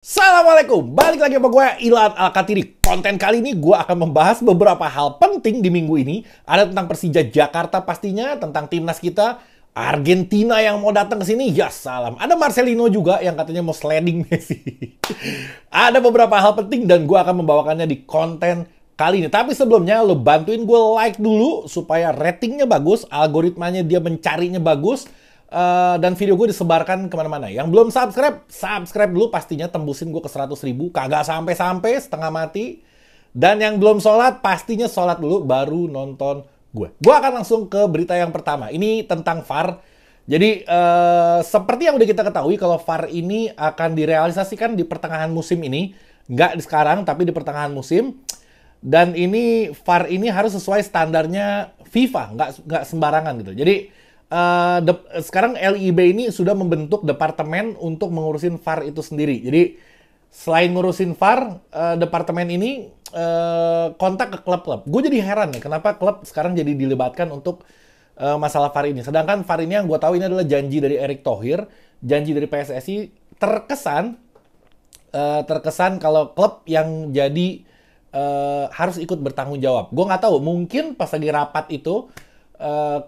Assalamualaikum, balik lagi sama gue Ilham Al-Katiri. Konten kali ini gue akan membahas beberapa hal penting di minggu ini. Ada tentang Persija Jakarta pastinya, tentang timnas kita, Argentina yang mau datang ke sini, ya salam. Ada Marcelino juga yang katanya mau sliding Messi. Ada beberapa hal penting dan gue akan membawakannya di konten kali ini. Tapi sebelumnya lo bantuin gue like dulu supaya ratingnya bagus, algoritmanya dia mencarinya bagus. Dan video gue disebarkan kemana-mana. Yang belum subscribe, subscribe dulu pastinya, tembusin gue ke 100.000. Kagak sampai-sampai, setengah mati. Dan yang belum sholat, pastinya sholat dulu baru nonton gue. Gue akan langsung ke berita yang pertama. Ini tentang VAR. Jadi seperti yang udah kita ketahui, kalau VAR ini akan direalisasikan di pertengahan musim ini. Nggak di sekarang, tapi di pertengahan musim. Dan ini VAR ini harus sesuai standarnya FIFA, nggak sembarangan gitu. Jadi sekarang LIB ini sudah membentuk departemen untuk mengurusin VAR itu sendiri. Jadi selain ngurusin VAR, departemen ini kontak ke klub-klub. Gue jadi heran nih, kenapa klub sekarang jadi dilibatkan untuk masalah VAR ini. Sedangkan VAR ini yang gue tahu ini adalah janji dari Erick Thohir, janji dari PSSI. Terkesan kalau klub yang jadi harus ikut bertanggung jawab. Gue nggak tahu, mungkin pas lagi rapat itu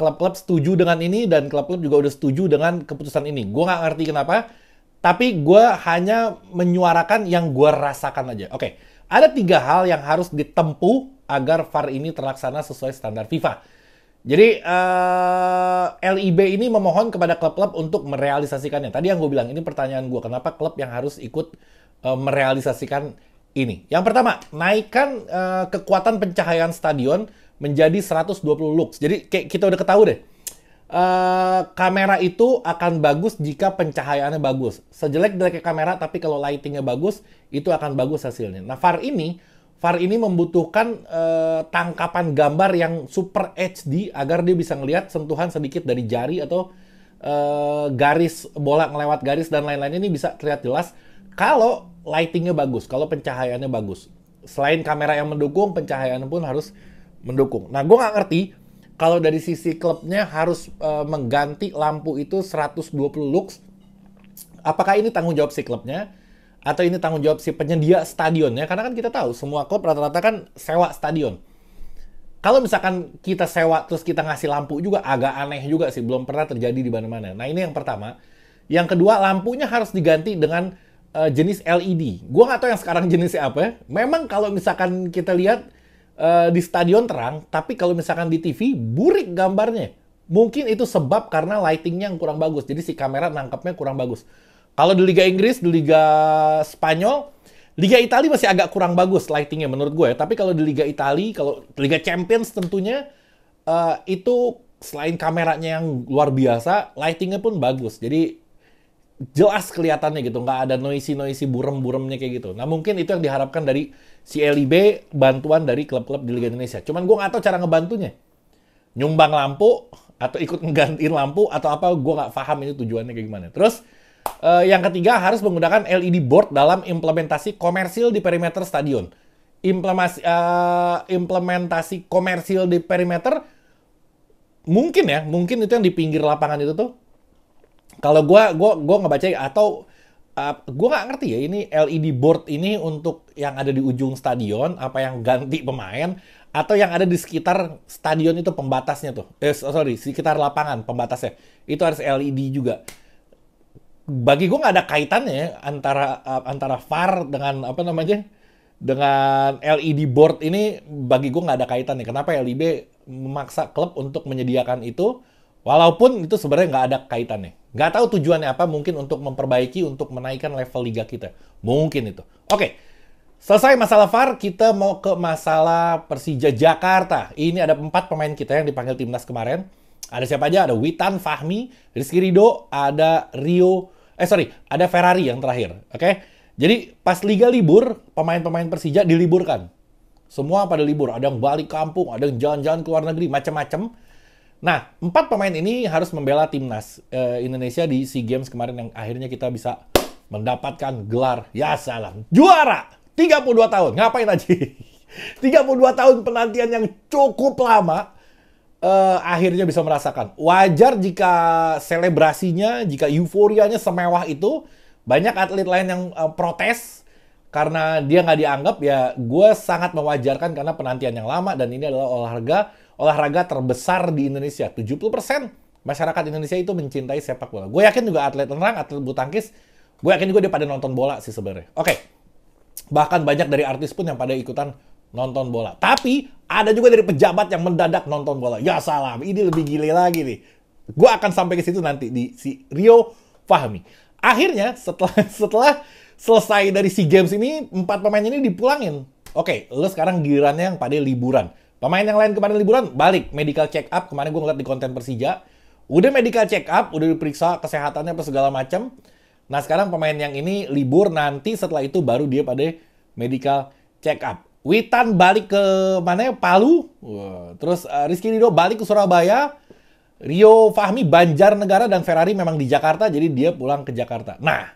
klub-klub setuju dengan ini dan klub-klub juga udah setuju dengan keputusan ini. Gue nggak ngerti kenapa, tapi gue hanya menyuarakan yang gue rasakan aja. Oke, ada 3 hal yang harus ditempuh agar VAR ini terlaksana sesuai standar FIFA. Jadi LIB ini memohon kepada klub-klub untuk merealisasikannya. Tadi yang gue bilang, ini pertanyaan gue, kenapa klub yang harus ikut merealisasikan ini. Yang pertama, naikkan kekuatan pencahayaan stadion menjadi 120 lux. Jadi kayak kita udah ketahui deh, kamera itu akan bagus jika pencahayaannya bagus. Sejelek-jeleknya kamera, tapi kalau lightingnya bagus, itu akan bagus hasilnya. Nah, VAR ini membutuhkan tangkapan gambar yang super HD agar dia bisa ngelihat sentuhan sedikit dari jari atau garis bola ngelewat garis dan lain-lain. Ini bisa terlihat jelas kalau lightingnya bagus, kalau pencahayaannya bagus. Selain kamera yang mendukung, pencahayaannya pun harus mendukung. Nah, gue nggak ngerti kalau dari sisi klubnya harus mengganti lampu itu 120 lux. Apakah ini tanggung jawab si klubnya atau ini tanggung jawab si penyedia stadionnya? Karena kan kita tahu semua klub rata-rata kan sewa stadion. Kalau misalkan kita sewa terus kita ngasih lampu juga agak aneh juga sih, belum pernah terjadi di mana-mana. Nah, ini yang pertama. Yang kedua, lampunya harus diganti dengan jenis LED. Gue nggak tahu yang sekarang jenisnya apa. Memang kalau misalkan kita lihat di stadion terang, tapi kalau misalkan di TV burik gambarnya. Mungkin itu sebab karena lightingnya yang kurang bagus. Jadi si kamera nangkapnya kurang bagus. Kalau di Liga Inggris, di Liga Spanyol, Liga Italia masih agak kurang bagus lightingnya menurut gue. Tapi kalau di Liga Italia, kalau Liga Champions tentunya itu selain kameranya yang luar biasa, lightingnya pun bagus. Jadi jelas kelihatannya gitu, nggak ada noisy burem-buremnya kayak gitu. Nah, mungkin itu yang diharapkan dari si LIB, bantuan dari klub-klub di Liga Indonesia. Cuman gue nggak tahu cara ngebantunya. Nyumbang lampu, atau ikut ngegantiin lampu, atau apa, gue nggak paham ini tujuannya kayak gimana. Terus, yang ketiga harus menggunakan LED board dalam implementasi komersil di perimeter stadion. Implementasi komersil di perimeter, mungkin itu yang di pinggir lapangan itu tuh. Kalau gue ngebaca atau gue nggak ngerti ya, ini LED board ini untuk yang ada di ujung stadion, apa yang ganti pemain, atau yang ada di sekitar stadion itu pembatasnya tuh. Sekitar lapangan pembatasnya. Itu harus LED juga. Bagi gue nggak ada kaitannya antara VAR dengan dengan LED board ini. Bagi gue nggak ada kaitannya. Kenapa LIB memaksa klub untuk menyediakan itu? Walaupun itu sebenarnya nggak ada kaitannya. Nggak tahu tujuannya apa, mungkin untuk memperbaiki, untuk menaikkan level liga kita. Mungkin itu. Oke, selesai masalah VAR, kita mau ke masalah Persija Jakarta. Ini ada 4 pemain kita yang dipanggil timnas kemarin. Ada siapa aja? Ada Witan Fahmi, Rizky Ridho, ada ada Ferrari yang terakhir. Oke, jadi pas liga libur, pemain-pemain Persija diliburkan. Semua pada libur. Ada yang balik kampung, ada yang jalan-jalan ke luar negeri, macam-macam. Nah, 4 pemain ini harus membela timnas Indonesia di SEA Games kemarin yang akhirnya kita bisa mendapatkan gelar, ya salam, juara 32 tahun. Ngapain aja? 32 tahun penantian yang cukup lama, akhirnya bisa merasakan. Wajar jika selebrasinya, jika euforianya semewah itu, Banyak atlet lain yang protes karena dia nggak dianggap. Ya gue sangat mewajarkan karena penantian yang lama, dan ini adalah olahraga terbesar di Indonesia. 70% masyarakat Indonesia itu mencintai sepak bola. Gue yakin juga atlet renang, atlet bulu tangkis, gue yakin juga dia pada nonton bola sih sebenarnya. Oke. Bahkan banyak dari artis pun yang pada ikutan nonton bola. Tapi ada juga dari pejabat yang mendadak nonton bola. Ya salam, ini lebih gile lagi nih. Gue akan sampai ke situ nanti di si Rio Fahmi. Akhirnya setelah selesai dari SEA Games ini, 4 pemain ini dipulangin. Oke, lo sekarang gilirannya yang pada liburan. Pemain yang lain kemarin liburan, balik medical check up. Kemarin gue ngeliat di konten Persija. Udah medical check up, udah diperiksa kesehatannya apa segala macam. Nah sekarang pemain yang ini libur, nanti setelah itu baru dia pada medical check up. Witan balik ke mana ya? Palu. Terus Rizky Ridho balik ke Surabaya. Rio Fahmi Banjarnegara, dan Ferrari memang di Jakarta, jadi dia pulang ke Jakarta. Nah,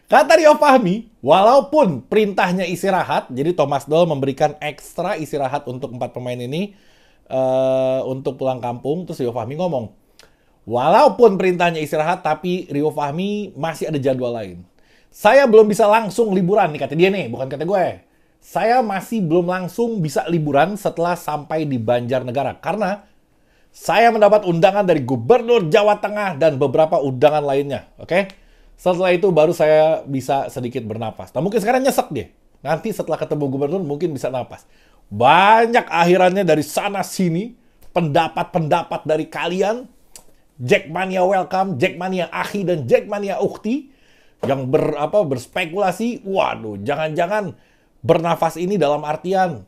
kata Rio Fahmi, walaupun perintahnya istirahat, jadi Thomas Doll memberikan ekstra istirahat untuk 4 pemain ini untuk pulang kampung. Terus Rio Fahmi ngomong, walaupun perintahnya istirahat, tapi Rio Fahmi masih ada jadwal lain. Saya belum bisa langsung liburan, nih kata dia nih, bukan kata gue. Saya masih belum langsung bisa liburan setelah sampai di Banjarnegara, karena saya mendapat undangan dari Gubernur Jawa Tengah dan beberapa undangan lainnya. Oke? Setelah itu baru saya bisa sedikit bernapas. Nah mungkin sekarang nyesek dia. Nanti setelah ketemu gubernur mungkin bisa napas. Banyak akhirannya dari sana-sini. Pendapat-pendapat dari kalian. Jackmania welcome, Jackmania Akhi dan Jackmania Ukhti. Yang berspekulasi. Waduh, jangan-jangan bernafas ini dalam artian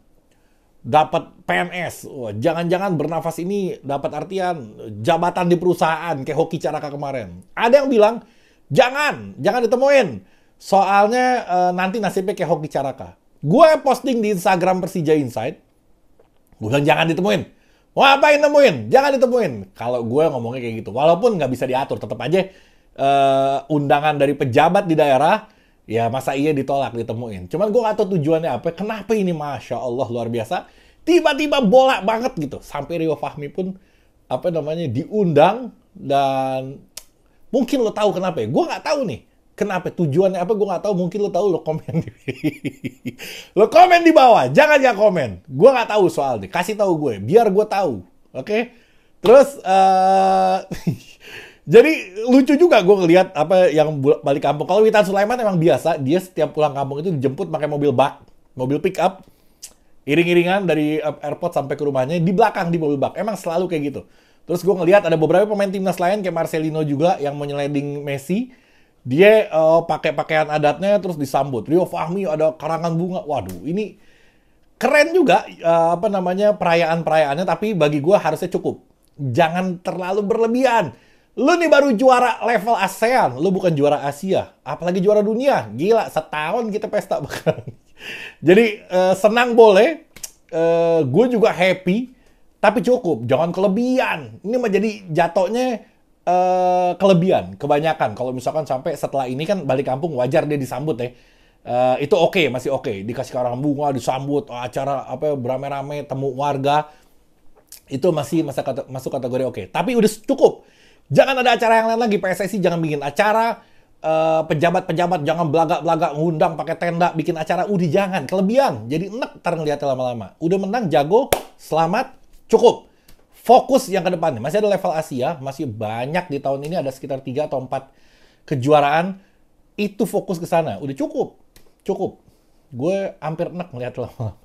dapat PNS. Jangan-jangan bernafas ini dapat artian jabatan di perusahaan kayak Hoki Caraka kemarin. Ada yang bilang, jangan ditemuin. Soalnya nanti nasibnya kayak Hoki Caraka. Gue posting di Instagram Persija Insight. Gue bilang jangan ditemuin. Ngapain nemuin? Jangan ditemuin. Kalau gue ngomongnya kayak gitu. Walaupun nggak bisa diatur. Tetap aja undangan dari pejabat di daerah. Ya masa iya ditolak, ditemuin. Cuman gue gak tahu tujuannya apa. Kenapa ini Masya Allah luar biasa. Tiba-tiba bola banget gitu. Sampai Rio Fahmi pun diundang. Dan mungkin lo tahu kenapa ya. Gue gak tahu nih. Kenapa tujuannya apa gue gak tahu. Mungkin lo tahu, lo komen. Lo komen di bawah. Jangan komen. Gue gak tahu soalnya. Kasih tahu gue. Biar gue tahu. Oke? Terus jadi lucu juga gue ngelihat apa yang balik kampung. Kalau Witan Sulaiman emang biasa, dia setiap pulang kampung itu dijemput pakai mobil bak, mobil pick up, iring-iringan dari airport sampai ke rumahnya, di belakang di mobil bak. Emang selalu kayak gitu. Terus gue ngelihat ada beberapa pemain timnas lain kayak Marcelino juga yang menyeleding Messi. Dia pakai pakaian adatnya terus disambut. Rio Fahmi ada karangan bunga. Waduh, ini keren juga perayaan-perayaannya, tapi bagi gue harusnya cukup. Jangan terlalu berlebihan. Lu nih baru juara level ASEAN, lu bukan juara Asia, apalagi juara dunia. Gila, setahun kita pesta bahkan. Jadi senang boleh, gue juga happy, tapi cukup, jangan kelebihan. Ini menjadi jatuhnya kelebihan, kebanyakan. Kalau misalkan sampai setelah ini kan balik kampung wajar dia disambut ya. Itu oke, masih oke. Dikasih karangan bunga, disambut, acara beramai-ramai, temu warga. Itu masih masuk kategori oke. Tapi udah cukup. Jangan ada acara yang lain lagi. PSSI jangan bikin acara. Pejabat-pejabat jangan belagak-belagak ngundang pakai tenda bikin acara. Udah jangan. Kelebihan. Jadi enak ntar ngeliatnya lama-lama. Udah menang, jago, selamat, cukup. Fokus yang ke depannya. Masih ada level Asia. Masih banyak di tahun ini. Ada sekitar 3 atau 4 kejuaraan. Itu fokus ke sana. Udah cukup. Cukup. Gue hampir enak ngeliat lama-lama.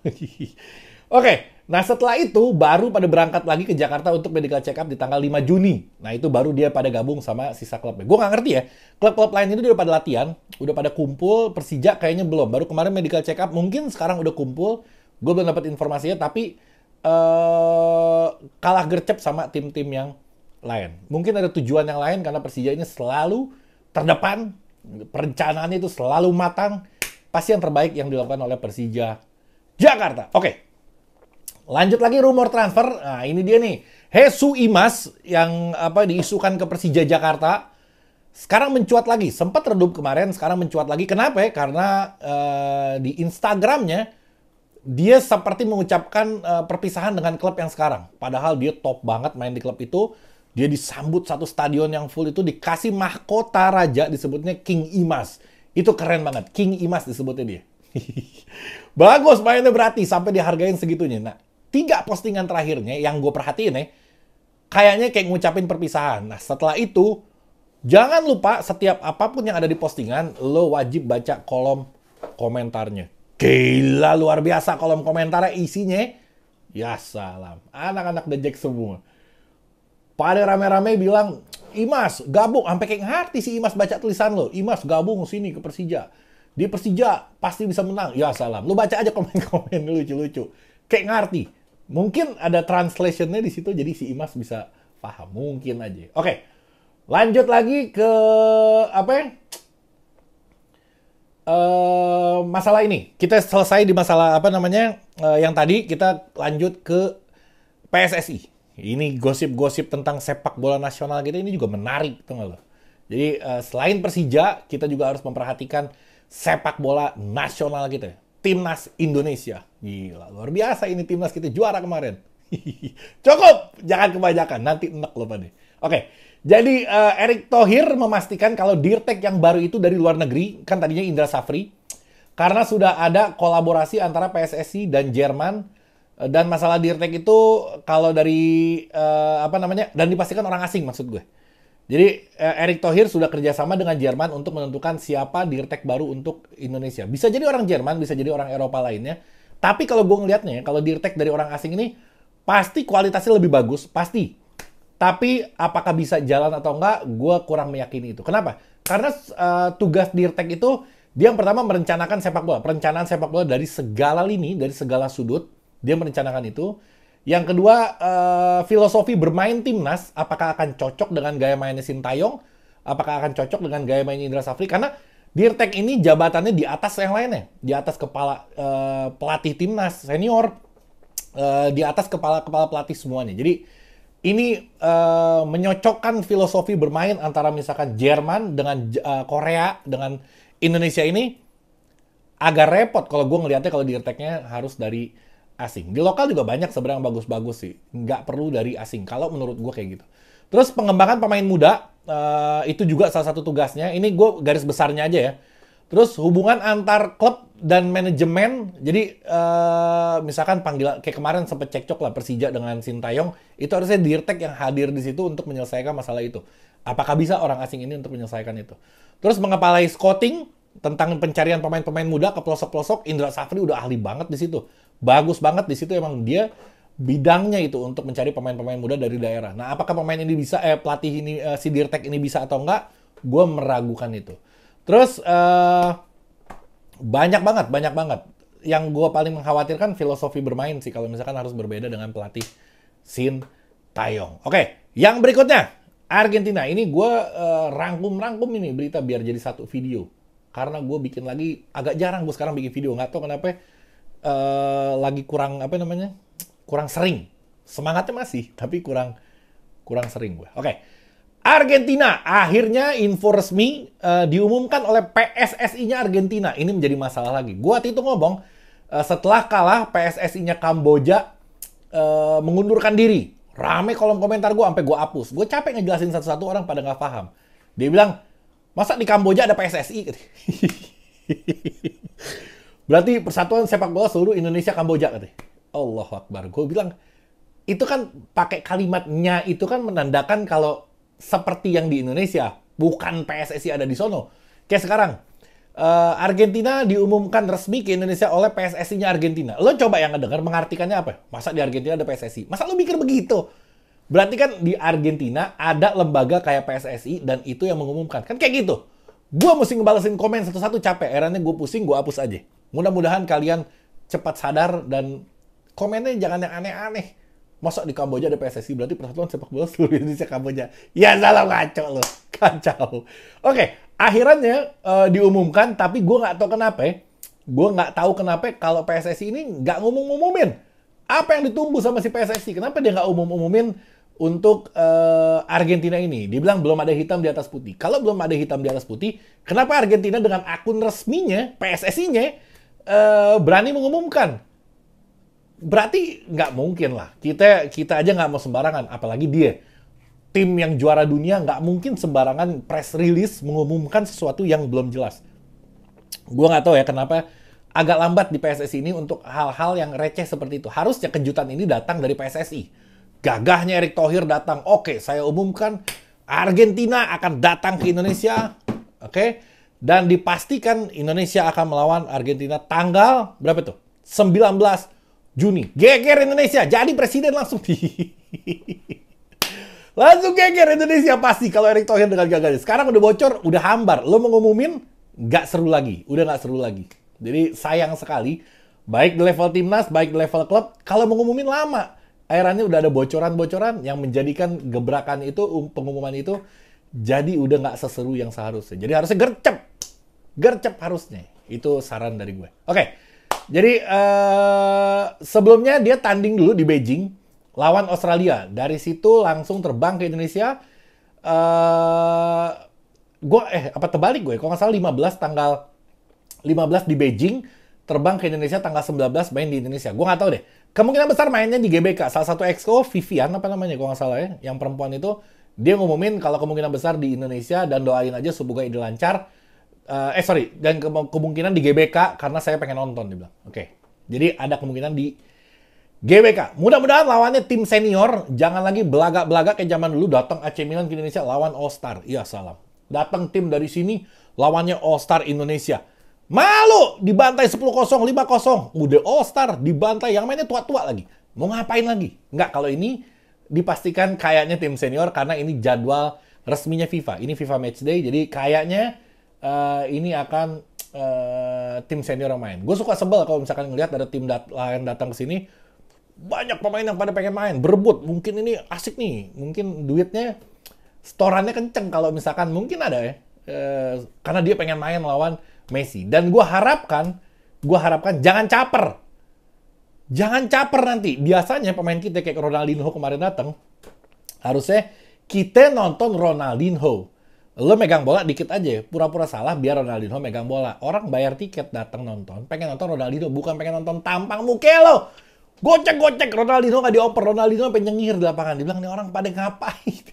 Oke. Nah setelah itu baru pada berangkat lagi ke Jakarta untuk medical check up di tanggal 5 Juni. Nah itu baru dia pada gabung sama sisa klubnya. Gue nggak ngerti ya, klub-klub lain itu udah pada latihan, udah pada kumpul. Persija kayaknya belum, baru kemarin medical check up, mungkin sekarang udah kumpul. Gue belum dapat informasinya, tapi kalah gercep sama tim-tim yang lain. Mungkin ada tujuan yang lain karena Persija ini selalu terdepan, perencanaannya itu selalu matang. Pasti yang terbaik yang dilakukan oleh Persija Jakarta. Oke. Lanjut lagi rumor transfer. Nah, ini dia nih. Hesu Imas yang diisukan ke Persija Jakarta. Sekarang mencuat lagi. Sempat redup kemarin, sekarang mencuat lagi. Kenapa ya? Karena di Instagramnya dia seperti mengucapkan perpisahan dengan klub yang sekarang. Padahal dia top banget main di klub itu. Dia disambut satu stadion yang full itu, dikasih mahkota raja, disebutnya King Imas. Itu keren banget, King Imas disebutnya dia. Bagus mainnya berarti, sampai dihargain segitunya. Nah, 3 postingan terakhirnya yang gue perhatiin ya, kayaknya kayak ngucapin perpisahan. Nah, setelah itu, jangan lupa setiap apapun yang ada di postingan, lo wajib baca kolom komentarnya. Gila, luar biasa kolom komentarnya isinya. Ya salam, anak-anak The Jack semua. Pada rame-rame bilang, Imas, gabung. Sampai kayak ngerti si Imas baca tulisan lo. Imas, gabung sini ke Persija. Di Persija pasti bisa menang. Ya salam. Lo baca aja komen-komen lucu-lucu. Kayak ngerti. Mungkin ada translationnya di situ, jadi si Imas bisa paham. Mungkin aja. Oke. Lanjut lagi ke apa ya? Masalah ini. Kita selesai di masalah apa namanya? Yang tadi kita lanjut ke PSSI. Ini gosip-gosip tentang sepak bola nasional kita ini juga menarik, tuh nggak lo? Jadi selain Persija, kita juga harus memperhatikan sepak bola nasional kita. Timnas Indonesia. Gila, luar biasa ini timnas kita juara kemarin. Cukup, jangan kebanyakan, nanti enek lo pada. Oke, jadi Erick Thohir memastikan kalau Dirtek yang baru itu dari luar negeri, kan tadinya Indra Safri, karena sudah ada kolaborasi antara PSSI dan Jerman. Dan masalah Dirtek itu kalau dari apa namanya, dan dipastikan orang asing maksud gue. Jadi Erick Thohir sudah kerjasama dengan Jerman untuk menentukan siapa Dirtek baru untuk Indonesia. Bisa jadi orang Jerman, bisa jadi orang Eropa lainnya. Tapi kalau gue ngelihatnya, kalau Dirtek dari orang asing ini pasti kualitasnya lebih bagus, pasti. Tapi apakah bisa jalan atau enggak, gue kurang meyakini itu. Kenapa? Karena tugas Dirtek itu dia yang pertama merencanakan sepak bola, perencanaan sepak bola dari segala lini, dari segala sudut. Dia merencanakan itu. Yang kedua, filosofi bermain timnas, apakah akan cocok dengan gaya mainnya Sintayong? Apakah akan cocok dengan gaya mainnya Indra Safri? Karena Dirtek ini jabatannya di atas yang lainnya. Di atas kepala pelatih timnas senior. Di atas kepala pelatih semuanya. Jadi, ini menyocokkan filosofi bermain antara misalkan Jerman dengan Korea, dengan Indonesia ini agak repot kalau gue ngelihatnya kalau Dirteknya harus dari asing. Di lokal juga banyak sebenarnya bagus-bagus sih. Nggak perlu dari asing. Kalau menurut gue kayak gitu. Terus pengembangan pemain muda, itu juga salah satu tugasnya. Ini gue garis besarnya aja ya. Terus hubungan antar klub dan manajemen. Jadi misalkan panggilan, kayak kemarin sempat cekcok lah Persija dengan Sintayong. Itu harusnya Dirtek yang hadir di situ untuk menyelesaikan masalah itu. Apakah bisa orang asing ini untuk menyelesaikan itu? Terus mengepalai scouting tentang pencarian pemain-pemain muda ke pelosok-pelosok. Indra Safri udah ahli banget di situ. Bagus banget di situ, emang dia bidangnya itu untuk mencari pemain-pemain muda dari daerah. Nah, apakah pemain ini bisa, pelatih ini, si Dirtek ini bisa atau enggak? Gue meragukan itu. Terus, banyak banget. Yang gue paling mengkhawatirkan filosofi bermain sih, kalau misalkan harus berbeda dengan pelatih Sintayong. Oke, yang berikutnya, Argentina. Ini gue rangkum ini berita biar jadi satu video. Karena gue bikin lagi, agak jarang gue sekarang bikin video. Nggak tahu kenapa lagi kurang kurang sering. Semangatnya masih, tapi kurang sering gue. Oke. Argentina akhirnya info resmi diumumkan oleh PSSI-nya Argentina. Ini menjadi masalah lagi. Gua waktu itu ngomong setelah kalah PSSI-nya Kamboja mengundurkan diri. Rame kolom komentar gue sampai gue hapus. Gue capek ngejelasin satu-satu, orang pada nggak paham. Dia bilang, masa di Kamboja ada PSSI? Berarti Persatuan Sepak Bola Seluruh Indonesia Kamboja katanya. Allahu Akbar. Gue bilang, itu kan pakai kalimatnya itu kan menandakan kalau seperti yang di Indonesia, bukan PSSI ada di sono. Kayak sekarang, Argentina diumumkan resmi ke Indonesia oleh PSSI-nya Argentina. Lo coba yang ngedengar mengartikannya apa? Masa di Argentina ada PSSI? Masa lo mikir begitu? Berarti kan di Argentina ada lembaga kayak PSSI dan itu yang mengumumkan. Kan kayak gitu. Gue mesti ngebalesin komen satu-satu capek. Akhirnya gue pusing, gue hapus aja. Mudah-mudahan kalian cepat sadar dan komennya jangan yang aneh-aneh. Masa di Kamboja ada PSSI, berarti Persatuan Sepak Bola Seluruh Indonesia Kamboja. Ya salah, ngaco lo. Kacau. Oke, akhirnya diumumkan, tapi gue nggak tahu kenapa ya. Gue nggak tahu kenapa kalau PSSI ini nggak ngomong-ngomongin. Apa yang ditunggu sama si PSSI? Kenapa dia nggak umum-umumin untuk Argentina ini? Dia bilang belum ada hitam di atas putih. Kalau belum ada hitam di atas putih, kenapa Argentina dengan akun resminya, PSSI-nya, berani mengumumkan? Berarti nggak mungkin lah. Kita aja nggak mau sembarangan, apalagi dia. tim yang juara dunia nggak mungkin sembarangan press release mengumumkan sesuatu yang belum jelas. Gue nggak tahu ya kenapa agak lambat di PSSI ini untuk hal-hal yang receh seperti itu. Harusnya kejutan ini datang dari PSSI. Gagahnya Erick Thohir datang. Oke, saya umumkan Argentina akan datang ke Indonesia. Oke. Dan dipastikan Indonesia akan melawan Argentina tanggal berapa tuh? 19 Juni. Geger Indonesia. Jadi presiden langsung langsung geger Indonesia pasti kalau Erick Thohir dengan gagahnya. Sekarang udah bocor, udah hambar. Lo mau ngumumin, nggak seru lagi. Udah nggak seru lagi. Jadi sayang sekali. Baik di level timnas, baik di level klub. Kalau mau ngumumin lama. Akhirnya udah ada bocoran-bocoran yang menjadikan gebrakan itu, pengumuman itu, jadi udah nggak seseru yang seharusnya. Jadi harusnya gercep. Gercep harusnya. Itu saran dari gue. Oke. Jadi sebelumnya dia tanding dulu di Beijing lawan Australia. Dari situ langsung terbang ke Indonesia. Terbalik gue. Kalau nggak salah 15 di Beijing, terbang ke Indonesia tanggal 19 main di Indonesia. Gue nggak tahu deh. Kemungkinan besar mainnya di GBK. Salah satu exco Vivian apa namanya kalau nggak salah ya, yang perempuan itu dia ngumumin kalau kemungkinan besar di Indonesia dan doain aja semoga ide lancar. Dan kemungkinan di GBK karena saya pengen nonton, dia bilang. Oke. Jadi ada kemungkinan di GBK. Mudah-mudahan lawannya tim senior, jangan lagi belagak-belagak kayak zaman dulu datang AC Milan ke Indonesia lawan All Star. Iya salam. Datang tim dari sini lawannya All Star Indonesia. Malu dibantai 10-0, 5-0. Udah All Star dibantai yang mainnya tua-tua lagi. Mau ngapain lagi? Enggak, kalau ini dipastikan kayaknya tim senior karena ini jadwal resminya FIFA. Ini FIFA Matchday, jadi kayaknya ini akan tim senior yang main. Gue suka sebel kalau misalkan ngelihat ada tim lain datang ke sini, banyak pemain yang pada pengen main, berebut. Mungkin ini asik nih, mungkin duitnya, setorannya kenceng kalau misalkan mungkin ada ya, karena dia pengen main lawan Messi. Dan gue harapkan jangan caper. Jangan caper nanti. Biasanya pemain kita kayak Ronaldinho kemarin datang, harusnya kita nonton Ronaldinho. Lo megang bola dikit aja, pura-pura salah biar Ronaldinho megang bola. Orang bayar tiket datang nonton, pengen nonton Ronaldinho, bukan pengen nonton tampang muka lo. Gocek-gocek, Ronaldinho nggak dioper, Ronaldinho sampai nyengir di lapangan. Dibilang, nih orang pada ngapain?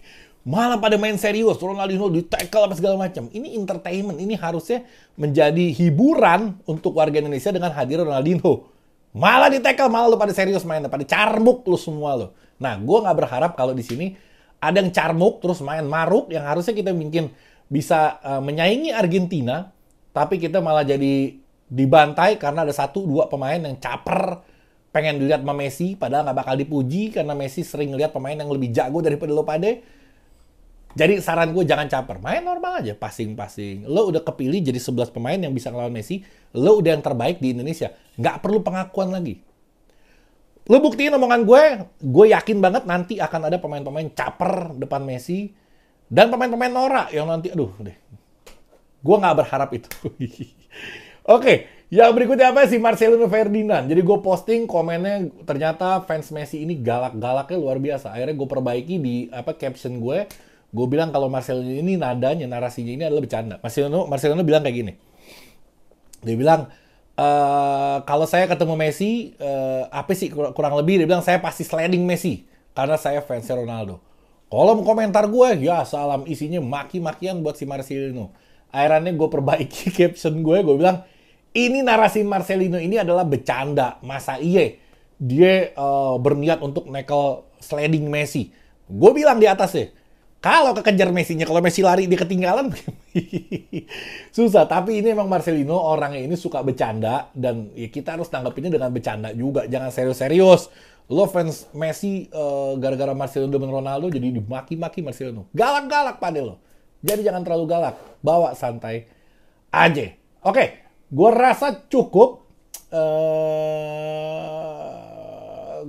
Malah pada main serius, Ronaldinho di-tackle apa segala macam. Ini entertainment, ini harusnya menjadi hiburan untuk warga Indonesia dengan hadir Ronaldinho. Malah di-tackle, malah lo pada serius main, pada carbuk lo semua lo. Nah, gue nggak berharap kalau di sini ada yang carmuk terus main maruk yang harusnya kita mungkin bisa menyaingi Argentina, tapi kita malah jadi dibantai karena ada 1-2 pemain yang caper pengen dilihat sama Messi, padahal nggak bakal dipuji karena Messi sering lihat pemain yang lebih jago daripada lo pada. Jadi saran gue jangan caper, main normal aja, passing-passing. Lo udah kepilih jadi 11 pemain yang bisa ngelawan Messi, lo udah yang terbaik di Indonesia, nggak perlu pengakuan lagi. Lo buktiin omongan gue yakin banget nanti akan ada pemain-pemain caper depan Messi, dan pemain-pemain norak yang nanti, aduh deh. Gue nggak berharap itu. Oke, yang berikutnya apa sih? Marcelino Ferdinand. Jadi gue posting komennya, ternyata fans Messi ini galak-galaknya luar biasa. Akhirnya gue perbaiki di caption gue. Gue bilang kalau Marcelino ini nadanya, narasinya ini adalah bercanda. Marcelino bilang kayak gini. Dia bilang, kalau saya ketemu Messi, apa sih kurang lebih, dia bilang saya pasti sliding Messi. Karena saya fans Ronaldo. Kolom komentar gue, ya salam isinya maki-makian buat si Marcelino. Akhirnya gue perbaiki caption gue bilang, ini narasi Marcelino ini adalah bercanda. Masa iya dia berniat untuk nekel sliding Messi. Gue bilang di atasnya, kalau kekejar Messi-nya, kalau Messi lari dia ketinggalan, susah. Tapi ini emang Marcelino orangnya ini suka bercanda, dan ya kita harus tanggapinnya dengan bercanda juga. Jangan serius-serius. Lo fans Messi gara-gara Marcelino dan Ronaldo jadi dimaki-maki Marcelino. Galak-galak pada lo. Jadi jangan terlalu galak. Bawa santai aja. Oke, gue rasa cukup.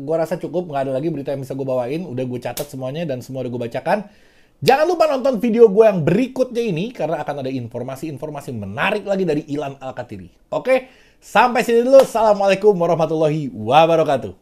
Nggak ada lagi berita yang bisa gue bawain. Udah gue catat semuanya dan semua udah gue bacakan. Jangan lupa nonton video gue yang berikutnya ini, karena akan ada informasi-informasi menarik lagi dari Ilan Alkatiri. Oke, sampai sini dulu. Assalamualaikum warahmatullahi wabarakatuh.